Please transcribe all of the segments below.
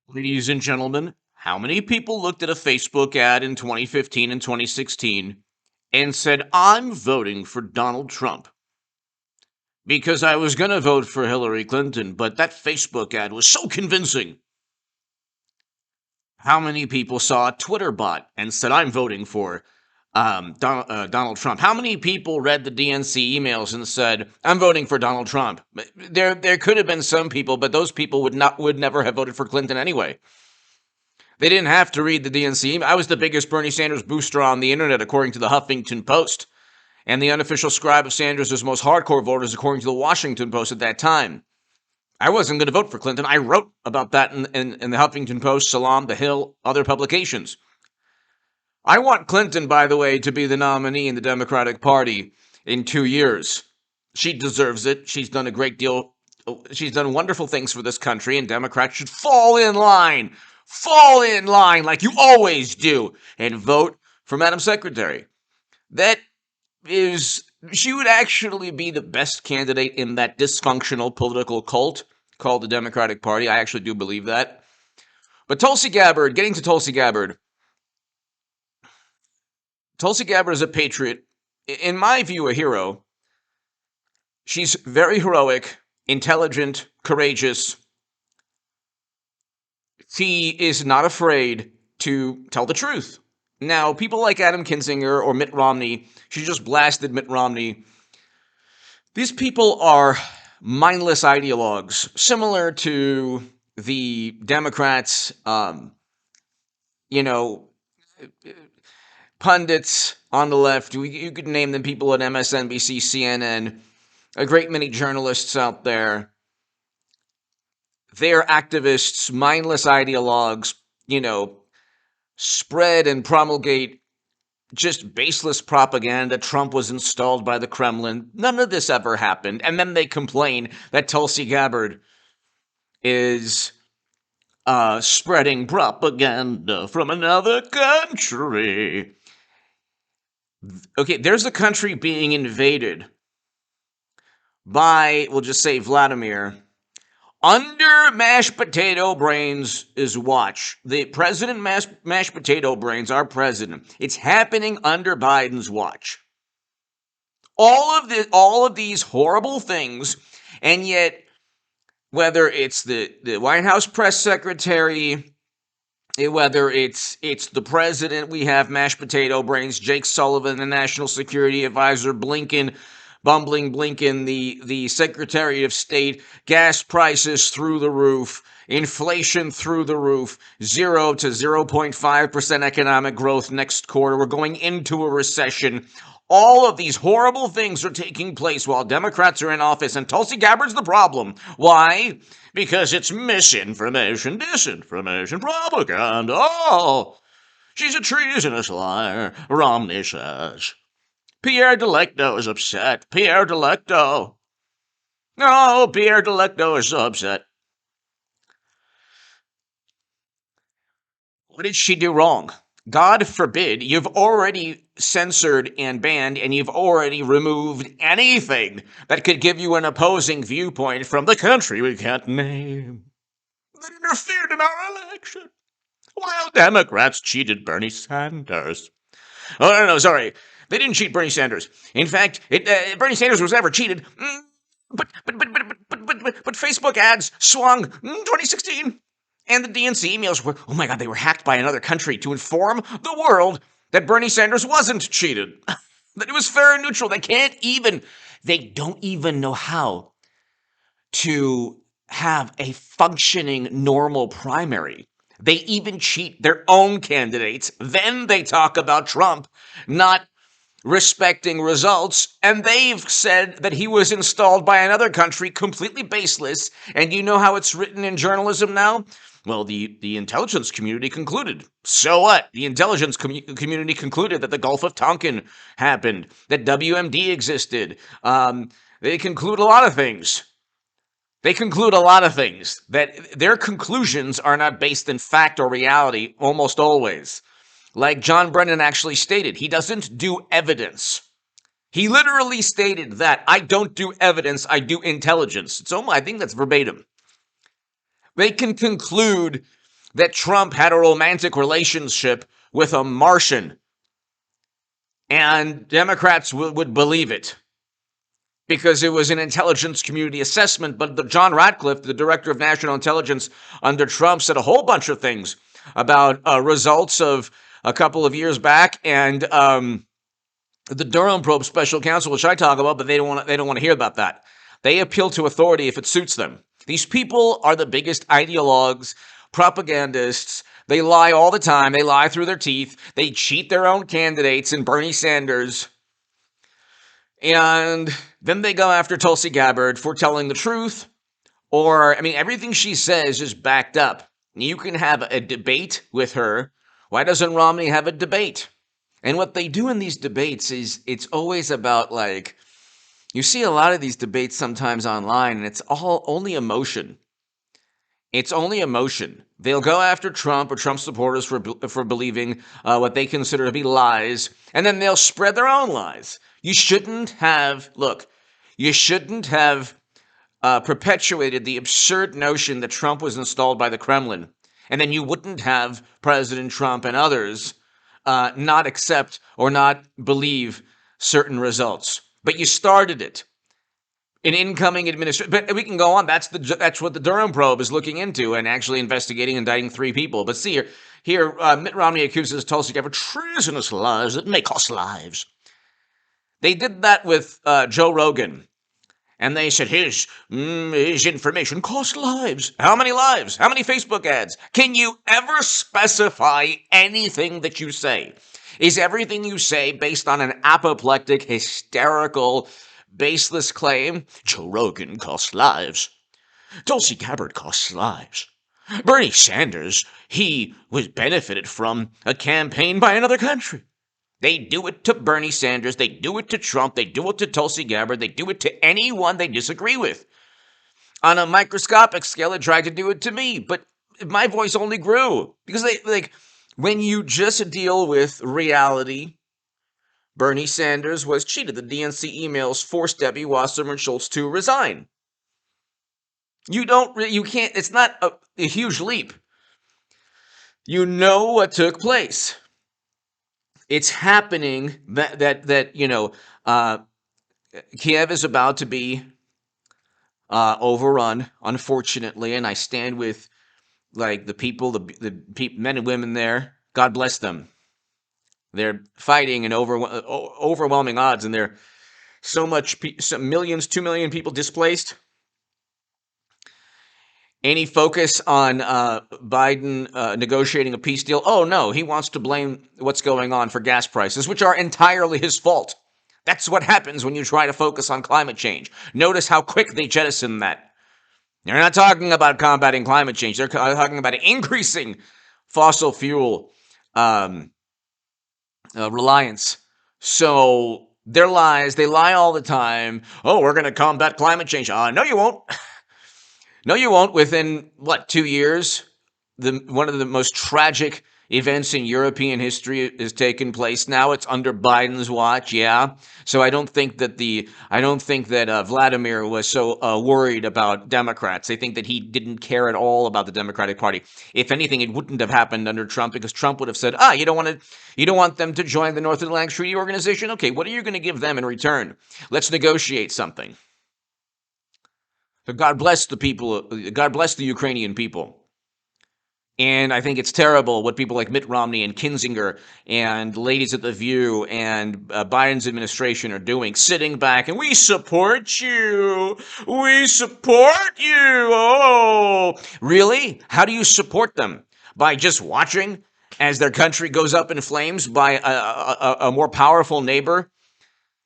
Ladies and gentlemen, how many people looked at a Facebook ad in 2015 and 2016 and said, I'm voting for Donald Trump because I was going to vote for Hillary Clinton, but that Facebook ad was so convincing? How many people saw a Twitter bot and said, I'm voting for Donald Trump? How many people read the DNC emails and said, I'm voting for Donald Trump? There could have been some people, but those people would never have voted for Clinton anyway. They didn't have to read the DNC. I was the biggest Bernie Sanders booster on the internet, according to the Huffington Post, and the unofficial scribe of Sanders' most hardcore voters, according to the Washington Post at that time. I wasn't going to vote for Clinton. I wrote about that in the Huffington Post, Salam, The Hill, other publications. I want Clinton, by the way, to be the nominee in the Democratic Party in 2 years. She deserves it. She's done a great deal. She's done wonderful things for this country, and Democrats should fall in line like you always do and vote for Madam Secretary. She would actually be the best candidate in that dysfunctional political cult called the Democratic Party. I actually do believe that. But Tulsi Gabbard, getting to Tulsi Gabbard is a patriot. In my view, a hero. She's very heroic, intelligent, courageous. She is not afraid to tell the truth. Now, people like Adam Kinzinger or Mitt Romney, she just blasted Mitt Romney. These people are mindless ideologues, similar to the Democrats, pundits on the left. You could name them, people at MSNBC, CNN, a great many journalists out there. They're activists, mindless ideologues, spread and promulgate just baseless propaganda. Trump was installed by the Kremlin. None of this ever happened. And then they complain that Tulsi Gabbard is spreading propaganda from another country. Okay, there's a country being invaded by, we'll just say, Vladimir. Under mashed potato brains is watch. The president mashed potato brains, our president. It's happening under Biden's watch. All of these horrible things, and yet, whether it's the White House press secretary, whether it's the president, we have mashed potato brains, Jake Sullivan, the national security advisor, bumbling Blinken, the Secretary of State, gas prices through the roof, inflation through the roof, 0 to 0.5% economic growth next quarter. We're going into a recession. All of these horrible things are taking place while Democrats are in office, and Tulsi Gabbard's the problem. Why? Because it's misinformation, disinformation, propaganda. Oh, she's a treasonous liar, Romney says. Pierre Delecto is upset. Pierre Delecto. No, Pierre Delecto is so upset. What did she do wrong? God forbid, you've already censored and banned, and you've already removed anything that could give you an opposing viewpoint from the country we can't name that interfered in our election, while Democrats cheated Bernie Sanders. Oh, no, sorry. They didn't cheat Bernie Sanders. In fact, Bernie Sanders was never cheated. But Facebook ads swung 2016. And the DNC emails were, oh my God, they were hacked by another country to inform the world that Bernie Sanders wasn't cheated. That it was fair and neutral. They don't even know how to have a functioning normal primary. They even cheat their own candidates. Then they talk about Trump not respecting results, and they've said that he was installed by another country, completely baseless. And you know how it's written in journalism now? Well, the intelligence community concluded. So what? The intelligence community concluded that the Gulf of Tonkin happened, that WMD existed. They conclude a lot of things. That their conclusions are not based in fact or reality almost always. Like John Brennan actually stated, he doesn't do evidence. He literally stated that, I don't do evidence, I do intelligence. I think that's verbatim. They can conclude that Trump had a romantic relationship with a Martian. And Democrats would believe it because it was an intelligence community assessment. But John Ratcliffe, the director of national intelligence under Trump, said a whole bunch of things about results of a couple of years back, and the Durham probe special counsel, which I talk about, but they don't want to hear about that. They appeal to authority if it suits them. These people are the biggest ideologues, propagandists. They lie all the time. They lie through their teeth. They cheat their own candidates and Bernie Sanders. And then they go after Tulsi Gabbard for telling the truth. Or, I mean, everything she says is backed up. You can have a debate with her. Why doesn't Romney have a debate? And what they do in these debates is it's always about, like, you see a lot of these debates sometimes online, and it's all only emotion. It's only emotion. They'll go after Trump or Trump supporters for believing what they consider to be lies, and then they'll spread their own lies. You shouldn't have perpetuated the absurd notion that Trump was installed by the Kremlin, and then you wouldn't have President Trump and others not accept or not believe certain results. But you started it. An incoming administration, but we can go on. That's what the Durham probe is looking into and actually investigating, indicting 3 people. But see here, Mitt Romney accuses Tulsi Gabbard of treasonous lies that may cost lives. They did that with Joe Rogan, and they said his information cost lives. How many lives? How many Facebook ads? Can you ever specify anything that you say? Is everything you say based on an apoplectic, hysterical, baseless claim? Joe Rogan costs lives. Tulsi Gabbard costs lives. Bernie Sanders, he was benefited from a campaign by another country. They do it to Bernie Sanders. They do it to Trump. They do it to Tulsi Gabbard. They do it to anyone they disagree with. On a microscopic scale, they tried to do it to me, but my voice only grew because when you just deal with reality, Bernie Sanders was cheated. The DNC emails forced Debbie Wasserman Schultz to resign. You can't, it's not a huge leap. You know what took place. It's happening that Kiev is about to be overrun, unfortunately, and I stand with the people, the men and women there. God bless them. They're fighting in overwhelming odds, and there so millions, 2 million people displaced. Any focus on Biden negotiating a peace deal? Oh, no, he wants to blame what's going on for gas prices, which are entirely his fault. That's what happens when you try to focus on climate change. Notice how quick they jettison that. They're not talking about combating climate change. They're talking about increasing fossil fuel reliance. So their lies, they lie all the time. Oh, we're going to combat climate change. No, you won't. No, you won't. Within, 2 years, one of the most tragic events in European history has taken place. Now it's under Biden's watch, yeah. So I don't think that Vladimir was so worried about Democrats. They think that he didn't care at all about the Democratic Party. If anything, it wouldn't have happened under Trump because Trump would have said, you don't want them to join the North Atlantic Treaty Organization? Okay, what are you going to give them in return? Let's negotiate something. So God bless the people. God bless the Ukrainian people. And I think it's terrible what people like Mitt Romney and Kinzinger and ladies at The View and Biden's administration are doing, sitting back and we support you. We support you. Oh, really? How do you support them? By just watching as their country goes up in flames by a more powerful neighbor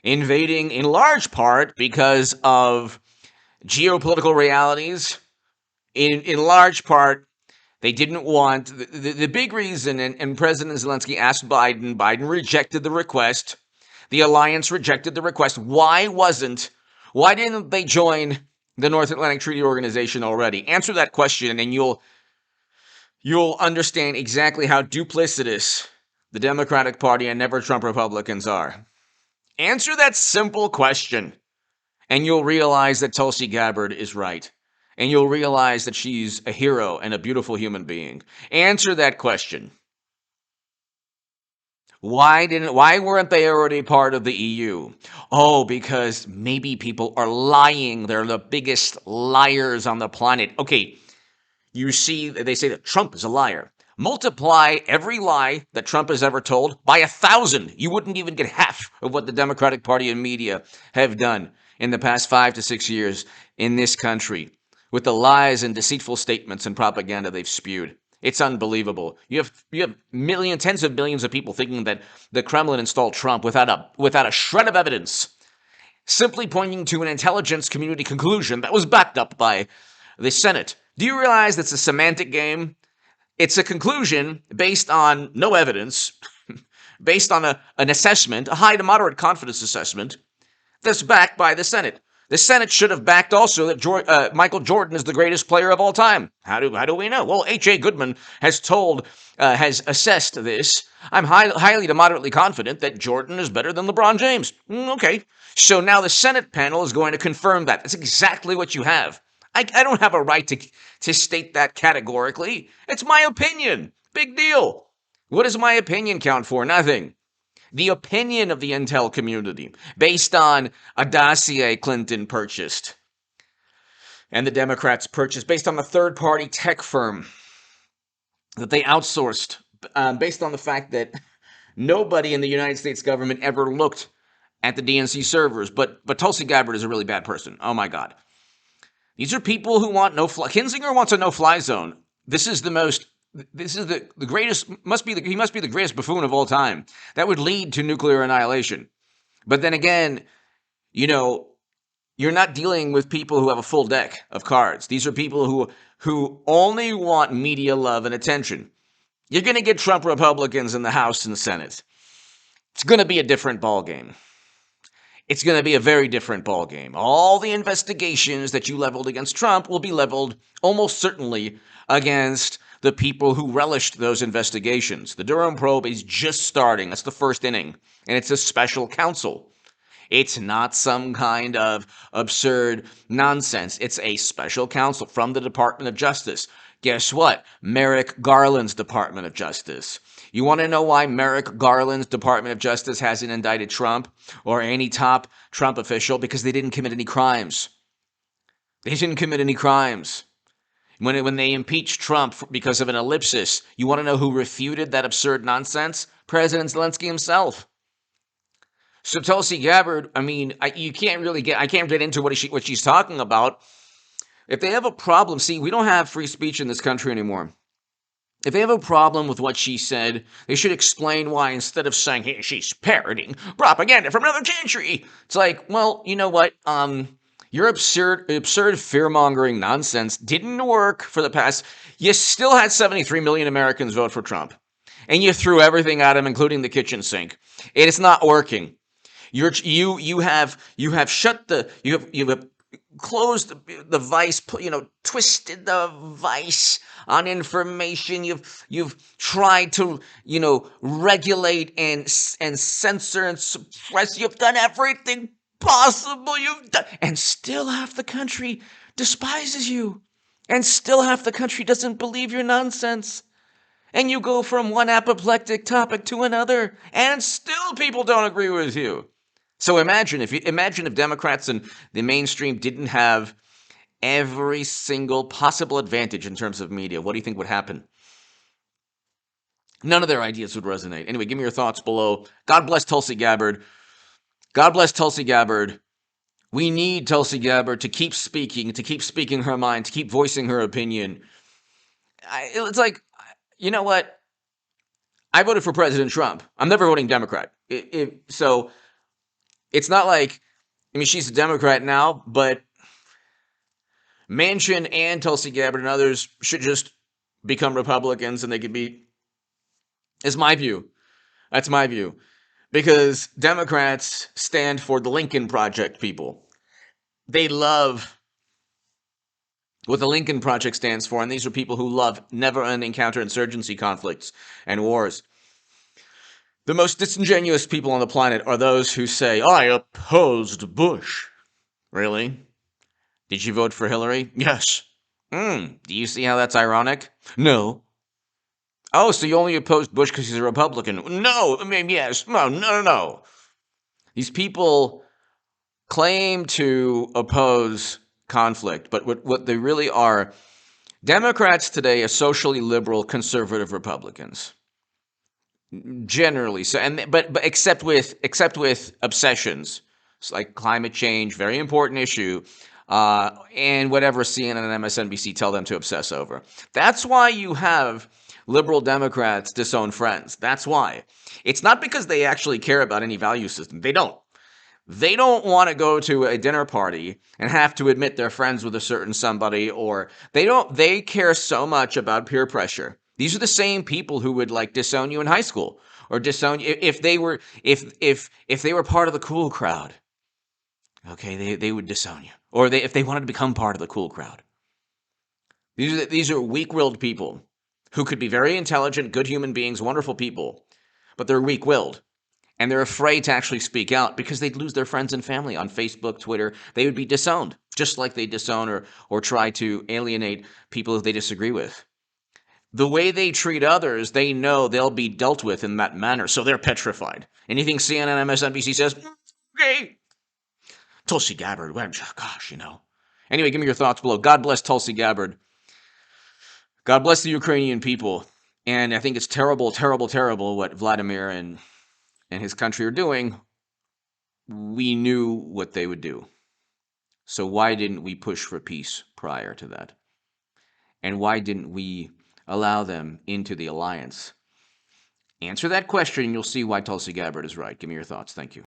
invading in large part because of geopolitical realities, in large part. They didn't want, the big reason, and President Zelensky asked Biden, Biden rejected the request, the alliance rejected the request. Why didn't they join the North Atlantic Treaty Organization already? Answer that question and you'll understand exactly how duplicitous the Democratic Party and never Trump Republicans are. Answer that simple question and you'll realize that Tulsi Gabbard is right. and you'll realize that she's a hero and a beautiful human being. Answer that question. Why weren't they already part of the EU? Oh, because maybe people are lying. They're the biggest liars on the planet. Okay, you see, they say that Trump is a liar. Multiply every lie that Trump has ever told by 1,000. You wouldn't even get half of what the Democratic Party and media have done in the past 5 to 6 years in this country with the lies and deceitful statements and propaganda they've spewed. It's unbelievable. You have tens of millions of people thinking that the Kremlin installed Trump without a shred of evidence, simply pointing to an intelligence community conclusion that was backed up by the Senate. Do you realize that's a semantic game? It's a conclusion based on no evidence, based on an assessment, a high to moderate confidence assessment, that's backed by the Senate. The Senate should have backed also that Michael Jordan is the greatest player of all time. How do we know? Well, H.A. Goodman has assessed this. I'm highly to moderately confident that Jordan is better than LeBron James. Okay. So now the Senate panel is going to confirm that. That's exactly what you have. I don't have a right to state that categorically. It's my opinion. Big deal. What does my opinion count for? Nothing. The opinion of the intel community, based on a dossier Clinton purchased and the Democrats purchased, based on a third-party tech firm that they outsourced, based on the fact that nobody in the United States government ever looked at the DNC servers. But Tulsi Gabbard is a really bad person. Oh, my God. These are people who want no-fly. Kinzinger wants a no-fly zone. This is the greatest, he must be the greatest buffoon of all time. That would lead to nuclear annihilation. But then again, you're not dealing with people who have a full deck of cards. These are people who only want media love and attention. You're going to get Trump Republicans in the House and the Senate. It's going to be a different ballgame. It's going to be a very different ballgame. All the investigations that you leveled against Trump will be leveled almost certainly against the people who relished those investigations. The Durham probe is just starting. That's the first inning. And it's a special counsel. It's not some kind of absurd nonsense. It's a special counsel from the Department of Justice. Guess what? Merrick Garland's Department of Justice. You want to know why Merrick Garland's Department of Justice hasn't indicted Trump or any top Trump official? Because they didn't commit any crimes. They didn't commit any crimes. When they impeached Trump because of an ellipsis, you want to know who refuted that absurd nonsense? President Zelensky himself. So Tulsi Gabbard, I can't get into what she's talking about. If they have a problem, see, we don't have free speech in this country anymore. If they have a problem with what she said, they should explain why instead of saying, hey, she's parroting propaganda from another country. It's like, well, you know what? Your absurd fear-mongering nonsense didn't work for the past. You still had 73 million Americans vote for Trump. And you threw everything at him, including the kitchen sink. It is not working. You have closed the vice, twisted the vice on information. You've tried to, regulate and censor and suppress. You've done everything possible. You've done, and still half the country despises you, and still half the country doesn't believe your nonsense. And you go from one apoplectic topic to another, and still people don't agree with you. So imagine if Democrats and the mainstream didn't have every single possible advantage in terms of media. What do you think would happen? None of their ideas would resonate. Anyway, give me your thoughts below. God bless Tulsi Gabbard. God bless Tulsi Gabbard. We need Tulsi Gabbard to keep speaking her mind, to keep voicing her opinion. It's like, you know what? I voted for President Trump. I'm never voting Democrat. So it's not like, she's a Democrat now, but Manchin and Tulsi Gabbard and others should just become Republicans and they could be, is my view. That's my view. Because Democrats stand for the Lincoln Project people. They love what the Lincoln Project stands for, and these are people who love never-ending counterinsurgency conflicts and wars. The most disingenuous people on the planet are those who say, I opposed Bush. Really? Did you vote for Hillary? Yes. Do you see how that's ironic? No. Oh, so you only opposed Bush because he's a Republican? No. I mean, yes. No. These people claim to oppose conflict, but what they really are, Democrats today are socially liberal, conservative Republicans. Generally, so but except with obsessions, it's like climate change, very important issue, and whatever CNN and MSNBC tell them to obsess over. That's why you have liberal Democrats disown friends. That's why. It's not because they actually care about any value system. They don't. They don't want to go to a dinner party and have to admit they're friends with a certain somebody, or they care so much about peer pressure. These are the same people who would like disown you in high school, or disown you if they were part of the cool crowd. Okay, they would disown you. Or if they wanted to become part of the cool crowd. These are weak-willed people who could be very intelligent, good human beings, wonderful people, but they're weak-willed. And they're afraid to actually speak out because they'd lose their friends and family on Facebook, Twitter. They would be disowned, just like they disown or try to alienate people they disagree with. The way they treat others, they know they'll be dealt with in that manner, so they're petrified. Anything CNN, MSNBC says, okay. Tulsi Gabbard, gosh, Anyway, give me your thoughts below. God bless Tulsi Gabbard. God bless the Ukrainian people. And I think it's terrible, terrible, terrible what Vladimir and his country are doing. We knew what they would do. So why didn't we push for peace prior to that? And why didn't we allow them into the alliance? Answer that question and you'll see why Tulsi Gabbard is right. Give me your thoughts. Thank you.